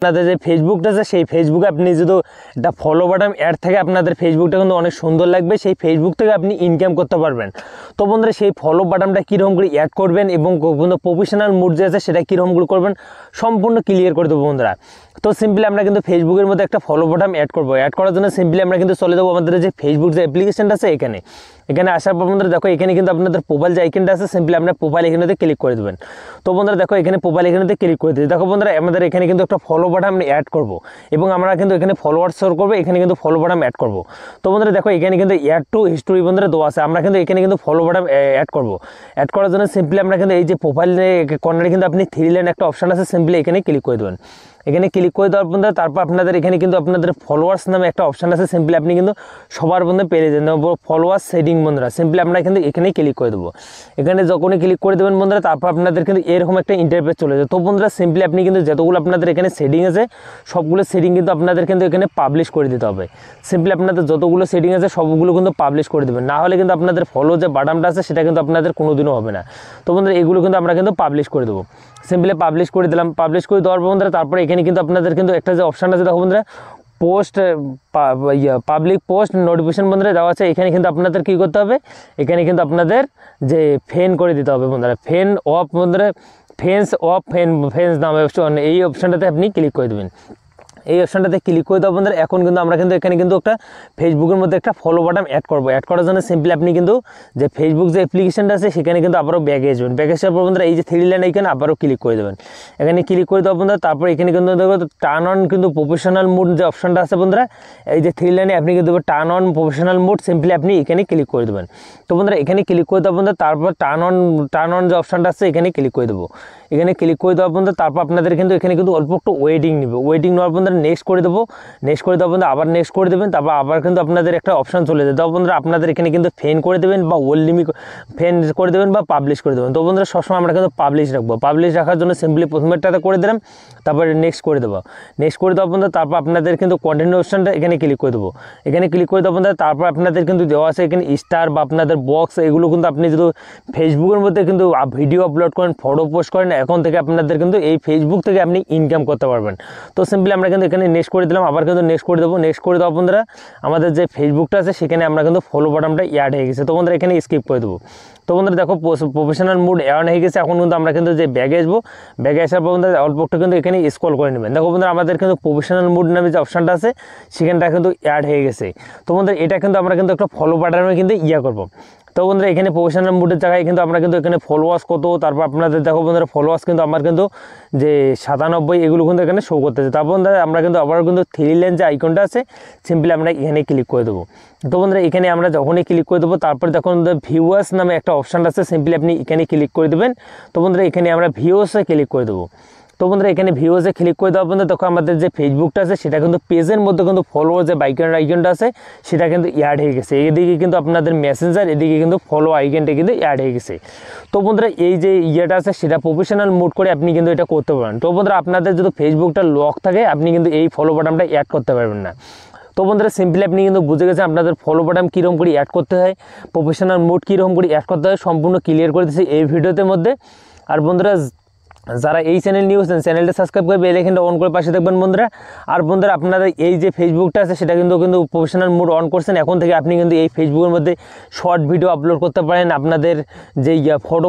আপনাদের যে ফেসবুকটা আছে সেই ফেসবুকে আপনি যদি একটা ফলো বাটন অ্যাড থাকে আপনাদের ফেসবুকটা কিন্তু অনেক সুন্দর লাগবে, সেই ফেসবুক থেকে আপনি ইনকাম করতে পারবেন। তো বন্ধুরা সেই ফলো বাটনটা কীরকম করে অ্যাড করবেন এবং প্রফেশনাল মুড যে আছে সেটা কীরকম করে করবেন সম্পূর্ণ ক্লিয়ার করে দেবো বন্ধুরা। তো সিম্পলি আমরা কিন্তু ফেসবুকের মধ্যে একটা ফলো বাটন অ্যাড করবো। অ্যাড করার জন্য সিম্পলি আমরা কিন্তু চলে যাবো আমাদের যে ফেসবুক যে অ্যাপ্লিকেশনটা আছে এখানে আসার পর বন্ধুরা দেখো এখানে কিন্তু আপনাদের প্রোফাইল যে আইকনটা আছে সিম্পলি আপনার প্রোফাইল এখানেতে ক্লিক করে দেবেন। তো বন্ধুরা দেখো এখানে প্রোফাইল এখানেতে ক্লিক করে দিই। দেখো বন্ধুরা আমাদের এখানে কিন্তু একটা ফলো বাটন আমরা অ্যাড করব এবং আমরা কিন্তু এখানে ফলোয়ার শো করবো, এখানে কিন্তু ফলো বাটন অ্যাড করব। তো বন্ধুরা দেখো এখানে কিন্তু অ্যাড টু হিস্টোরি বন্ধুরা দেওয়া আছে, আমরা কিন্তু এখানে কিন্তু ফলো বাটন অ্যাড করব। অ্যাড করার জন্য সিম্পলি আমরা কিন্তু এই যে প্রোফাইল কর্নারে কিন্তু আপনি 3 লাইন একটা অপশন আছে, সিম্পলি এখানে ক্লিক করে দেবেন। এখানে ক্লিক করে দেওয়ার বন্ধুরা তারপর আপনাদের এখানে কিন্তু আপনাদের ফলোয়ার্স নামে একটা অপশান আছে, সিম্পলি আপনি কিন্তু সবার বন্ধু পেয়ে যান ফলোয়ার্স সেটিং বন্ধুরা। সিম্পলি আমরা কিন্তু এখানেই ক্লিক করে দেবো। এখানে যখনই ক্লিক করে দেবেন বন্ধুরা তারপর আপনাদের কিন্তু এরকম একটা ইন্টারফেস চলে যায়। তো বন্ধুরা সিম্পলি আপনি কিন্তু যতগুলো আপনাদের এখানে সেটিং আছে সবগুলো সেটিং কিন্তু আপনাদের কিন্তু এখানে পাবলিশ করে দিতে হবে। সিম্পলি আপনাদের যতগুলো সেটিং আছে সবগুলো কিন্তু পাবলিশ করে দেবেন, না হলে কিন্তু আপনাদের ফলো যে বাটনটা আছে সেটা কিন্তু আপনাদের কোনোদিনও হবে না। তো বন্ধুরা এগুলো কিন্তু আমরা কিন্তু পাবলিশ করে দেবো। সিম্পলি পাবলিশ করে দিলাম। পাবলিশ করে দেওয়ার পর বন্ধুরা তারপরে এখানে কিন্তু আপনাদের কিন্তু একটা যে অপশান আছে দেখো বন্ধুরা পোস্ট পাবলিক পোস্ট নোটিফিকেশন বন্ধুরা দেওয়া আছে। এখানে কিন্তু আপনাদের কী করতে হবে, এখানে কিন্তু আপনাদের যে ফেন করে দিতে হবে বন্ধুরা, ফেন অফ বন্ধুরা, ফেন্স নাম অপশন, এই অপশানটাতে আপনি ক্লিক করে দেবেন। এই অপশানটাতে ক্লিক করে দেওয়া বন্ধুরা এখন কিন্তু আমরা কিন্তু এখানে কিন্তু একটা ফেসবুকের মধ্যে একটা ফলো বাটন অ্যাড করবো। অ্যাড করার জন্য সিম্পলি আপনি কিন্তু যে ফেসবুক যে অ্যাপ্লিকেশনটা আছে সেখানে কিন্তু আবারও ব্যাগে আসবেন। ব্যাগে আসার পর বন্ধুরা এই যে 3 লাইন এখানে আবারও ক্লিক করে দেবেন। এখানে ক্লিক করে দেওয়া বন্ধুরা তারপর এখানে কিন্তু দেখো টার্ন অন কিন্তু প্রফেশনাল মুড যে অপশানটা আছে বন্ধুরা, এই যে 3 লাইনে আপনি কিন্তু turn on professional mood simply আপনি এখানে ক্লিক করে দেবেন। তো বন্ধুরা এখানে ক্লিক করে দেওয়া বন্ধুরা তারপর টার্ন অন যে অপশানটা আছে এখানে ক্লিক করে দেবো। এখানে ক্লিক করে দেওয়া বন্ধুরা তারপর আপনাদের কিন্তু এখানে কিন্তু অল্প একটু ওয়েটিং নেবে। ওয়েটিং নেওয়ার বন্ধুরা নেক্সট করে দেবো। নেক্সট করে দেওয়া বন্ধুরা আবার নেক্সট করে দেবেন। তারপর আবার কিন্তু আপনাদের একটা অপশান চলে যায়। তো বন্ধুরা আপনাদের এখানে কিন্তু ফেন করে দেবেন বা ওল লিমিট ফেন করে দেবেন বা পাবলিশ করে দেবেন। তো বন্ধুরা সবসময় আমরা কিন্তু পাবলিশ রাখবো। পাবলিশ রাখার জন্য সিম্পলি প্রথমেরটাতে করে দিলাম, তারপরে নেক্সট করে দেবো। নেক্সট করে দেওয়া বন্ধুরা তারপর আপনাদের কিন্তু কন্টেন্ট অপশানটা এখানে ক্লিক করে দেবো। এখানে ক্লিক করে দেওয়া বন্ধুরা তারপর আপনাদের কিন্তু দেওয়া আছে এখানে স্টার বা আপনাদের বক্স, এগুলো কিন্তু আপনি যদি ফেসবুকের মধ্যে কিন্তু ভিডিও আপলোড করেন, ফটো পোস্ট করেন, এখন থেকে আপনাদের কিন্তু এই ফেসবুক থেকে আপনি ইনকাম করতে পারবেন। তো সিম্পলি আমরা কিন্তু এখানে নেক্সট করে দিলাম, আবার কিন্তু নেক্সট করে দেবো। নেক্সট করে দেওয়া বন্ধুরা আমাদের যে ফেসবুকটা আছে সেখানে আমরা কিন্তু ফলো বাটনটা অ্যাড হয়ে গেছে। তো বন্ধুরা এখানে স্কিপ করে দেবো। তো বন্ধুরা দেখো প্রফেশনাল মুড অ্যাড হয়ে গেছে। এখন কিন্তু আমরা কিন্তু যে ব্যাগে আসবো, ব্যাগে আসার পর বন্ধুরা অল্প একটু কিন্তু এখানে স্ক্রল করে নেবেন। দেখো বন্ধুরা আমাদের কিন্তু প্রফেশনাল মুড নামে যে অপশানটা আছে সেখানটা কিন্তু অ্যাড হয়ে গেছে। তো বন্ধুরা এটা কিন্তু আমরা কিন্তু একটা ফলো বাটনে কিন্তু করবো। তো বন্ধুরা এখানে প্রফেশনাল মুডের জায়গায় কিন্তু আমরা কিন্তু এখানে ফলোয়ার্স কত, তারপর আপনাদের দেখো বন্ধুরা ফলোয়ার্স কিন্তু আমার কিন্তু যে 97 এগুলো কিন্তু এখানে শো করতেছে। তারপর বন্ধুরা আমরা কিন্তু আবার কিন্তু 3 লাইন যে আইকনটা আছে সিম্পলি আমরা এখানে ক্লিক করে দেবো। তো বন্ধুরা এখানে আমরা যখনই ক্লিক করে দেবো তারপর দেখুন ভিউয়ার্স নামে একটা অপশান আছে, সিম্পলি আপনি এখানে ক্লিক করে দেবেন। তো বন্ধুরা এখানে আমরা ভিউয়ার্সে ক্লিক করে দেবো। তো বন্ধুরা এখানে ভিউয়ার্সে ক্লিক করে দেওয়া বন্ধুরা দেখো আমাদের যে ফেসবুকটা আছে সেটা কিন্তু পেজের মধ্যে কিন্তু ফলোয়ার যে আইকনটা আছে সেটা কিন্তু অ্যাড হয়ে গেছে। এদিকে কিন্তু আপনাদের মেসেঞ্জার, এদিকে কিন্তু ফলো আইকনটা কিন্তু অ্যাড হয়ে গেছে। তো বন্ধুরা এই যে ইয়েটা আছে সেটা প্রফেশনাল মুড করে আপনি কিন্তু এটা করতে পারেন। তো বন্ধুরা আপনাদের যদি ফেসবুকটা লক থাকে আপনি কিন্তু এই ফলো বাটনটা অ্যাড করতে পারবেন না। তো বন্ধুরা সিম্পলি আপনি কিন্তু বুঝে গেছেন আপনাদের ফলো বাটন কীরকম করে অ্যাড করতে হয়, প্রফেশনাল মুড কীরকম করে অ্যাড করতে হয়, সম্পূর্ণ ক্লিয়ার করে দিচ্ছি এই ভিডিওতে মধ্যে। আর বন্ধুরা যারা এই চ্যানেল নিউজ চ্যানেলটা সাবস্ক্রাইব করে বেল আইকনটা অন করে পাশে থাকবেন বন্ধুরা। আর বন্ধুরা আপনাদের এই যে ফেসবুকটা আছে সেটা কিন্তু প্রফেশনাল মুড অন করছেন, এখন থেকে আপনি কিন্তু এই ফেসবুকের মধ্যে শর্ট ভিডিও আপলোড করতে পারেন, আপনাদের যে ফটো